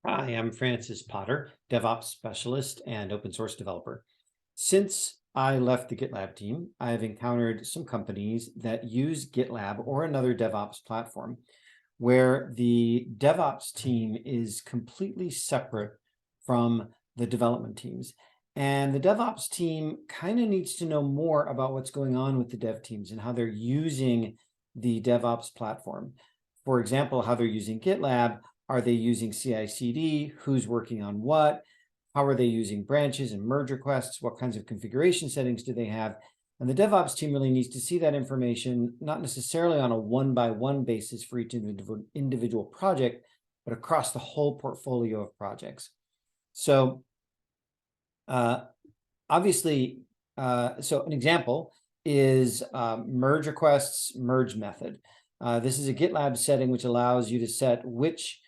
Hi, I'm Francis Potter, DevOps specialist and open source developer. Since I left the GitLab team, I've encountered some companies that use GitLab or another DevOps platform where the DevOps team is completely separate from the development teams. And the DevOps team kind of needs to know more about what's going on with the dev teams and how they're using the DevOps platform. For example, how they're using GitLab. Are they using CI/CD? Who's working on what? How are they using branches and merge requests? What kinds of configuration settings do they have? And the DevOps team really needs to see that information, not necessarily on a one-by-one basis for each individual project, but across the whole portfolio of projects. So obviously, so an example is merge requests merge method. This is a GitLab setting which allows you to set which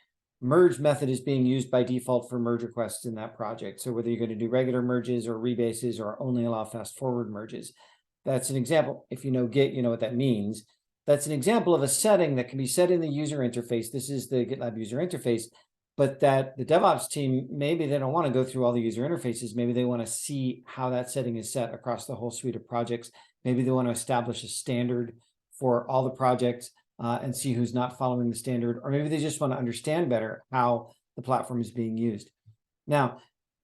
merge method is being used by default for merge requests in that project. So whether you're going to do regular merges or rebases or only allow fast forward merges. That's an example. If you know Git, you know what that means. That's an example of a setting that can be set in the user interface. This is the GitLab user interface, but that the DevOps team, maybe they don't want to go through all the user interfaces. Maybe they want to see how that setting is set across the whole suite of projects. Maybe they want to establish a standard for all the projects and see who's not following the standard, or maybe they just want to understand better how the platform is being used. Now,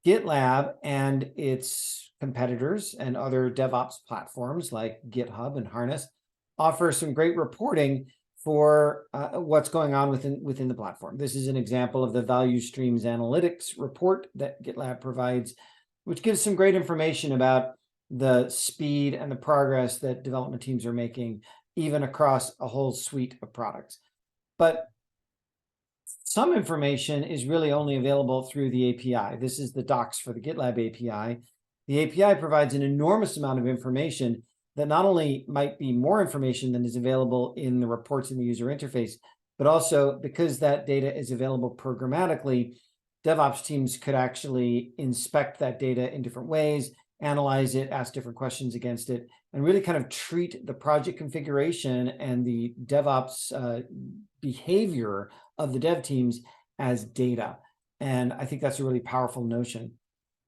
GitLab and its competitors and other DevOps platforms like GitHub and Harness offer some great reporting for what's going on within the platform. This is an example of the value streams analytics report that GitLab provides, which gives some great information about the speed and the progress that development teams are making, even across a whole suite of products. But some information is really only available through the API. This is the docs for the GitLab API. The API provides an enormous amount of information that not only might be more information than is available in the reports in the user interface, but also because that data is available programmatically, DevOps teams could actually inspect that data in different ways, analyze it, ask different questions against it, and really kind of treat the project configuration and the DevOps behavior of the dev teams as data. And I think that's a really powerful notion.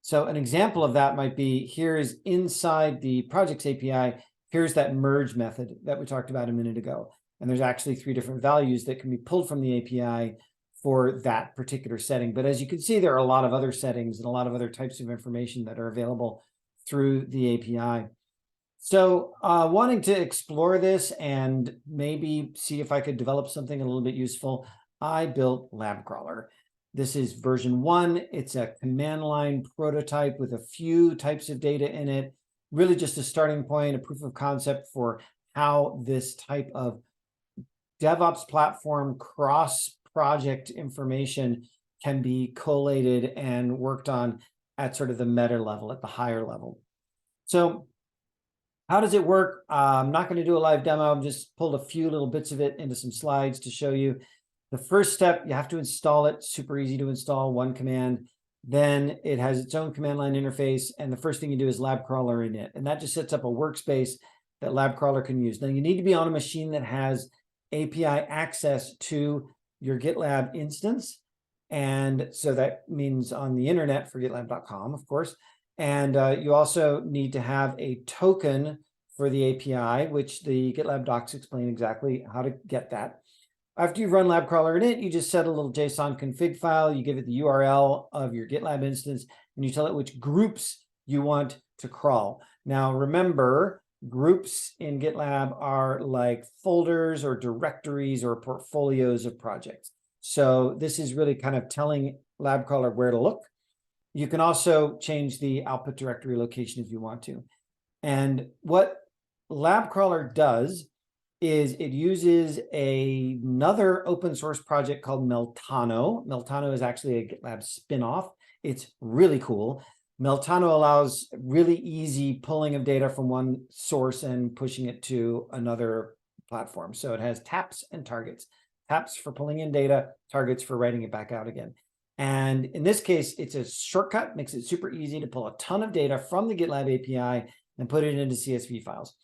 So an example of that might be, here's inside the projects API, here's that merge method that we talked about a minute ago. And there's actually 3 different values that can be pulled from the API for that particular setting. But as you can see, there are a lot of other settings and a lot of other types of information that are available through the API. So wanting to explore this and maybe see if I could develop something a little bit useful, I built LabCrawler. This is version 1. It's a command line prototype with a few types of data in it, really just a starting point, a proof of concept for how this type of DevOps platform cross-project information can be collated and worked on at sort of the meta level, at the higher level. So how does it work? I'm not going to do a live demo. I've just pulled a few little bits of it into some slides to show you. The first step, you have to install it. Super easy to install, 1 command. Then it has its own command line interface. And the first thing you do is LabCrawler init. And that just sets up a workspace that LabCrawler can use. Now, you need to be on a machine that has API access to your GitLab instance. And so that means on the internet for GitLab.com, of course. And you also need to have a token for the API, which the GitLab docs explain exactly how to get that. After you run LabCrawler init, you just set a little JSON config file. You give it the URL of your GitLab instance, and you tell it which groups you want to crawl. Now, remember, groups in GitLab are like folders or directories or portfolios of projects. So this is really kind of telling LabCrawler where to look. You can also change the output directory location if you want to. And what LabCrawler does is it uses another open source project called Meltano. Meltano is actually a GitLab spinoff. It's really cool. Meltano allows really easy pulling of data from one source and pushing it to another platform. So it has taps and targets. Taps for pulling in data, targets for writing it back out again. And in this case, it's a shortcut, makes it super easy to pull a ton of data from the GitLab API and put it into CSV files.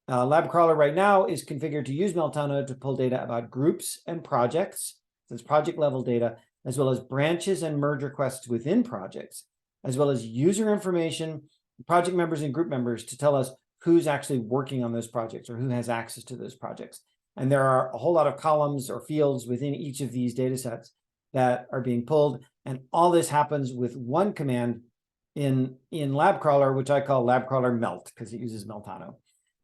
LabCrawler right now is configured to use Meltano to pull data about groups and projects. So it's project level data. as well as branches and merge requests within projects, as well as user information, project members and group members to tell us who's actually working on those projects or who has access to those projects. And there are a whole lot of columns or fields within each of these data sets that are being pulled. And all this happens with one command in LabCrawler, which I call LabCrawler melt because it uses Meltano.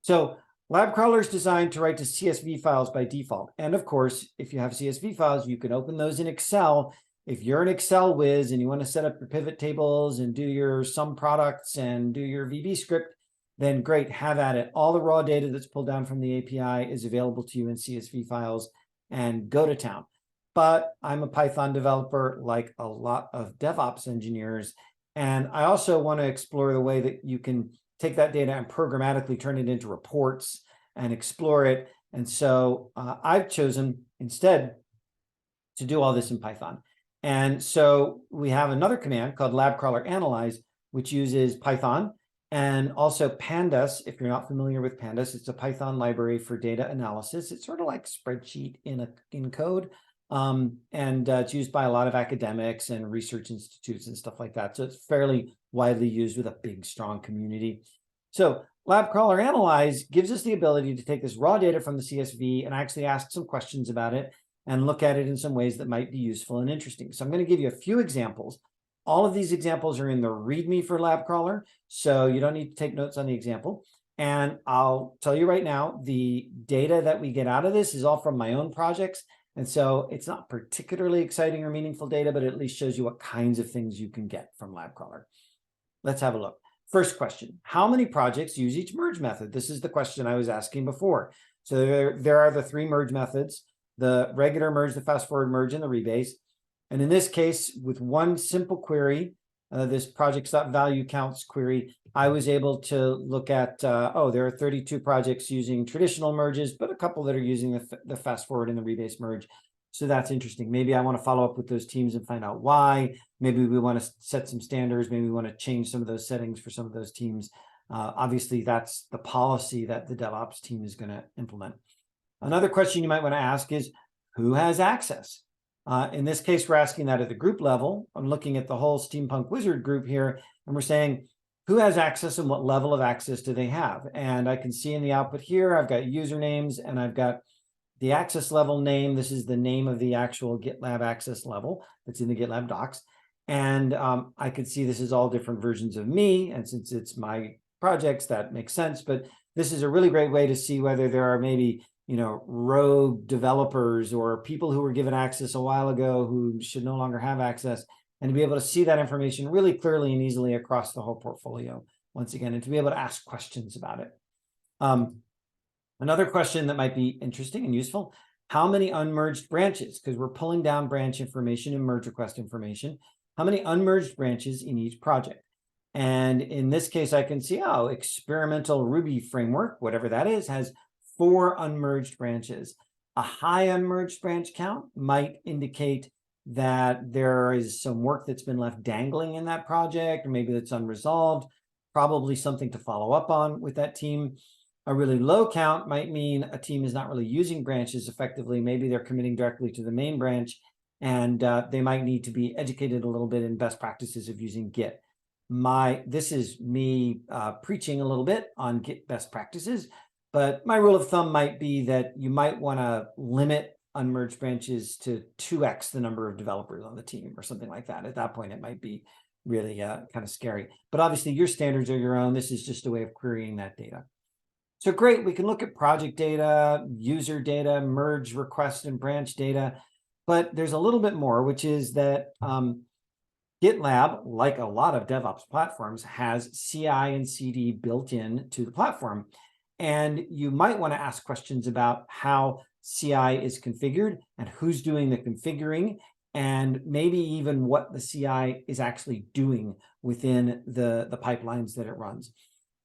So LabCrawler is designed to write to CSV files by default. And of course, if you have CSV files, you can open those in Excel. If you're an Excel whiz and you want to set up your pivot tables and do your sum products and do your VB script, then great, have at it. All the raw data that's pulled down from the API is available to you in CSV files, and go to town. But I'm a Python developer like a lot of DevOps engineers. And I also want to explore the way that you can take that data and programmatically turn it into reports and explore it. And so I've chosen instead to do all this in Python. And so we have another command called LabCrawler analyze, which uses Python and also pandas. If you're not familiar with pandas, it's a Python library for data analysis. It's sort of like spreadsheet in code. It's used by a lot of academics and research institutes and stuff like that. So it's fairly widely used with a big, strong community. So LabCrawler Analyze gives us the ability to take this raw data from the CSV and actually ask some questions about it and look at it in some ways that might be useful and interesting. So I'm going to give you a few examples. All of these examples are in the README for LabCrawler, so you don't need to take notes on the example. And I'll tell you right now, the data that we get out of this is all from my own projects. And so it's not particularly exciting or meaningful data, but it at least shows you what kinds of things you can get from LabCrawler. Let's have a look. First question, how many projects use each merge method? This is the question I was asking before. So there are the three merge methods, the regular merge, the fast forward merge, and the rebase. And in this case, with one simple query, this projects.value counts query, I was able to look at, there are 32 projects using traditional merges, but a couple that are using the fast forward and the rebase merge. So that's interesting. Maybe I want to follow up with those teams and find out why. Maybe we want to set some standards. Maybe we want to change some of those settings for some of those teams. Obviously, that's the policy that the DevOps team is going to implement. Another question you might want to ask is, who has access? In this case, we're asking that at the group level. I'm looking at the whole Steampunk Wizard group here, and we're saying, who has access and what level of access do they have? And I can see in the output here, I've got usernames and I've got the access level name. This is the name of the actual GitLab access level that's in the GitLab docs. And I could see this is all different versions of me. And since it's my projects, that makes sense. But this is a really great way to see whether there are maybe rogue developers or people who were given access a while ago who should no longer have access, and to be able to see that information really clearly and easily across the whole portfolio once again, and to be able to ask questions about it. Another question that might be interesting and useful, how many unmerged branches? Because we're pulling down branch information and merge request information. How many unmerged branches in each project? And in this case, I can see, experimental Ruby framework, whatever that is, has 4 unmerged branches. A high unmerged branch count might indicate that there is some work that's been left dangling in that project, or maybe that's unresolved, probably something to follow up on with that team. A really low count might mean a team is not really using branches effectively. Maybe they're committing directly to the main branch, and they might need to be educated a little bit in best practices of using Git. This is me preaching a little bit on Git best practices, but my rule of thumb might be that you might want to limit unmerged branches to 2x the number of developers on the team or something like that. At that point, it might be really kind of scary. But obviously, your standards are your own. This is just a way of querying that data. So great, we can look at project data, user data, merge request and branch data. But there's a little bit more, which is that GitLab, like a lot of DevOps platforms, has CI and CD built in to the platform. And you might want to ask questions about how CI is configured and who's doing the configuring, and maybe even what the CI is actually doing within the pipelines that it runs.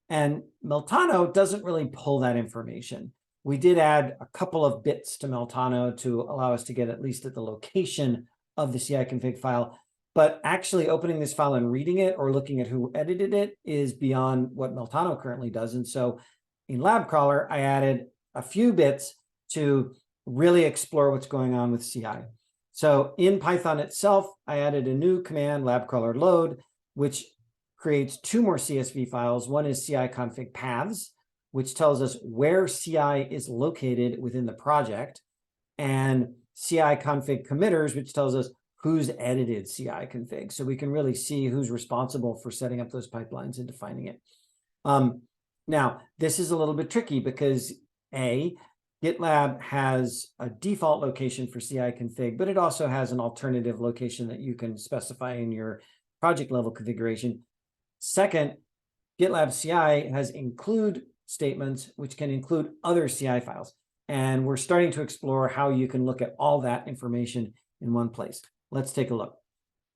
And Meltano doesn't really pull that information. We did add a couple of bits to Meltano to allow us to get at least at the location of the CI config file, but actually opening this file and reading it or looking at who edited it is beyond what Meltano currently does. And so in LabCrawler, I added a few bits to really explore what's going on with CI. So in Python itself, I added a new command, LabCrawler load, which creates two more CSV files. One is CI config paths, which tells us where CI is located within the project, and CI config committers, which tells us who's edited CI config. So we can really see who's responsible for setting up those pipelines and defining it. Now, this is a little bit tricky because GitLab has a default location for CI config, but it also has an alternative location that you can specify in your project level configuration. Second, GitLab CI has include statements, which can include other CI files. And we're starting to explore how you can look at all that information in one place. Let's take a look.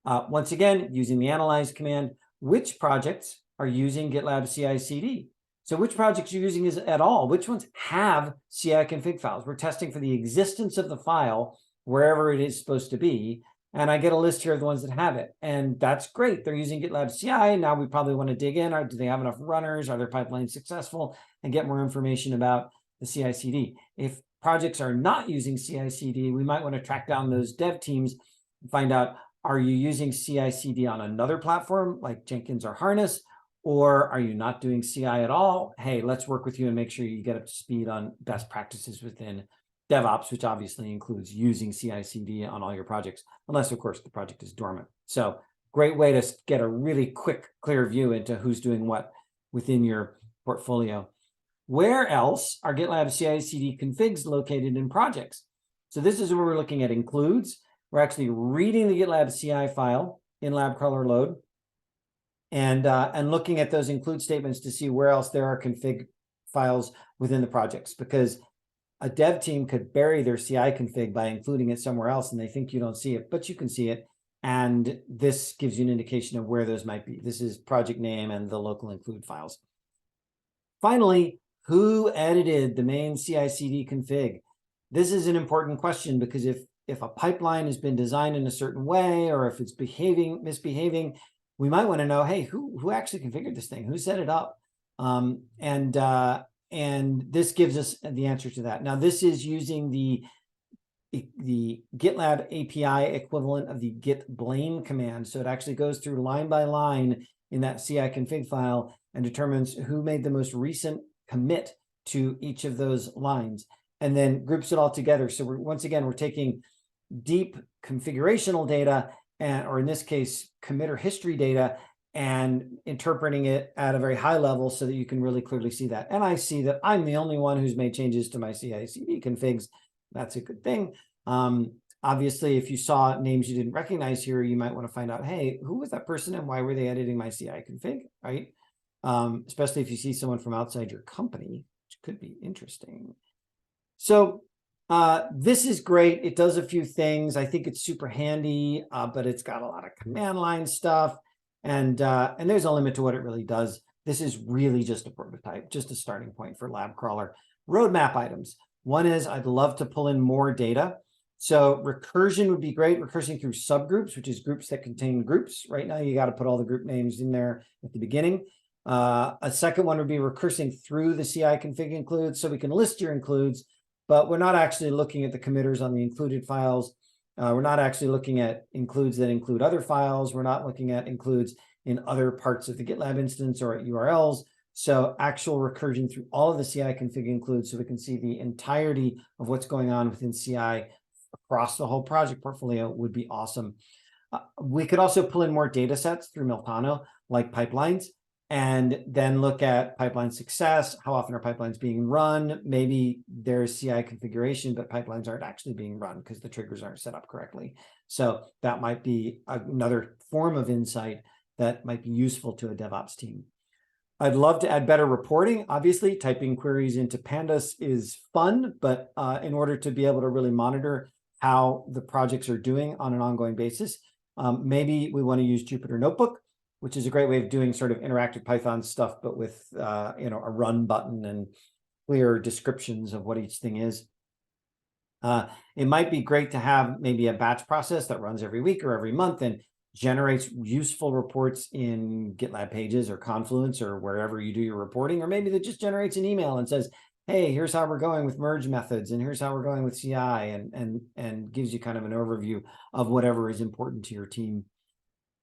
Once again, using the analyze command, which projects are using GitLab CI/CD? So which projects you're using is at all? Which ones have CI config files? We're testing for the existence of the file wherever it is supposed to be. And I get a list here of the ones that have it. And that's great. They're using GitLab CI. Now we probably want to dig in. Do they have enough runners? Are their pipelines successful? And get more information about the CI/CD. If projects are not using CI/CD, we might want to track down those dev teams and find out, are you using CI/CD on another platform like Jenkins or Harness? Or are you not doing CI at all? Hey, let's work with you and make sure you get up to speed on best practices within DevOps, which obviously includes using CI/CD on all your projects, unless, of course, the project is dormant. So great way to get a really quick, clear view into who's doing what within your portfolio. Where else are GitLab CI/CD configs located in projects? So this is where we're looking at includes. We're actually reading the GitLab CI file in LabCrawler load and looking at those include statements to see where else there are config files within the projects, because a dev team could bury their CI config by including it somewhere else and they think you don't see it, but you can see it. And this gives you an indication of where those might be. This is project name and the local include files. Finally, who edited the main CI/CD config? This is an important question because if a pipeline has been designed in a certain way, or if it's misbehaving, we might want to know, hey, who actually configured this thing? Who set it up? And this gives us the answer to that. Now, this is using the GitLab API equivalent of the git blame command. So it actually goes through line by line in that CI config file and determines who made the most recent commit to each of those lines, and then groups it all together. So once again, we're taking deep configurational data, or in this case, committer history data, and interpreting it at a very high level so that you can really clearly see that. And I see that I'm the only one who's made changes to my CI/CD configs. That's a good thing. Obviously, if you saw names you didn't recognize here, you might want to find out, hey, who was that person and why were they editing my CI config, right? Especially if you see someone from outside your company, which could be interesting. So this is great. It does a few things. I think it's super handy, but it's got a lot of command line stuff. And there's a limit to what it really does. This is really just a prototype, just a starting point for LabCrawler. Roadmap items. One is I'd love to pull in more data. So recursion would be great. Recursing through subgroups, which is groups that contain groups. Right now, you got to put all the group names in there at the beginning. A second one would be recursing through the CI config includes, so we can list your includes, but we're not actually looking at the committers on the included files. We're not actually looking at includes that include other files. We're not looking at includes in other parts of the GitLab instance or at URLs. So actual recursion through all of the CI config includes, so we can see the entirety of what's going on within CI across the whole project portfolio would be awesome. We could also pull in more data sets through Meltano, like pipelines, and then look at pipeline success. How often are pipelines being run? Maybe there's CI configuration, but pipelines aren't actually being run because the triggers aren't set up correctly. So that might be another form of insight that might be useful to a DevOps team. I'd love to add better reporting. Obviously, typing queries into Pandas is fun, but in order to be able to really monitor how the projects are doing on an ongoing basis, maybe we want to use Jupyter Notebook, which is a great way of doing sort of interactive Python stuff, but with a run button and clear descriptions of what each thing is. It might be great to have maybe a batch process that runs every week or every month and generates useful reports in GitLab Pages or Confluence or wherever you do your reporting, or maybe that just generates an email and says, hey, here's how we're going with merge methods, and here's how we're going with CI, and gives you kind of an overview of whatever is important to your team.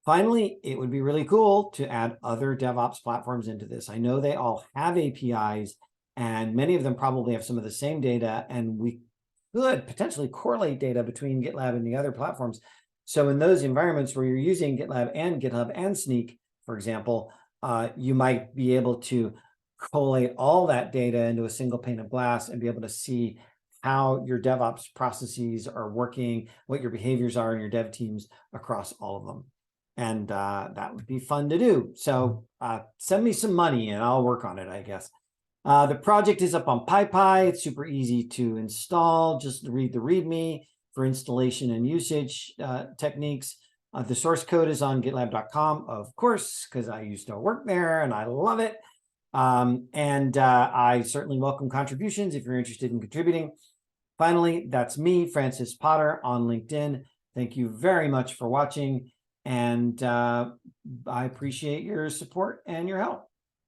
Finally, it would be really cool to add other DevOps platforms into this. I know they all have APIs, and many of them probably have some of the same data, and we could potentially correlate data between GitLab and the other platforms. So in those environments where you're using GitLab and GitHub and Sneak, for example, you might be able to collate all that data into a single pane of glass and be able to see how your DevOps processes are working, what your behaviors are in your dev teams across all of them. And that would be fun to do. So send me some money and I'll work on it, I guess. The project is up on PyPy. It's super easy to install. Just read the README for installation and usage techniques. The source code is on GitLab.com, of course, because I used to work there and I love it. I certainly welcome contributions if you're interested in contributing. Finally, that's me, Francis Potter, on LinkedIn. Thank you very much for watching, and I appreciate your support and your help.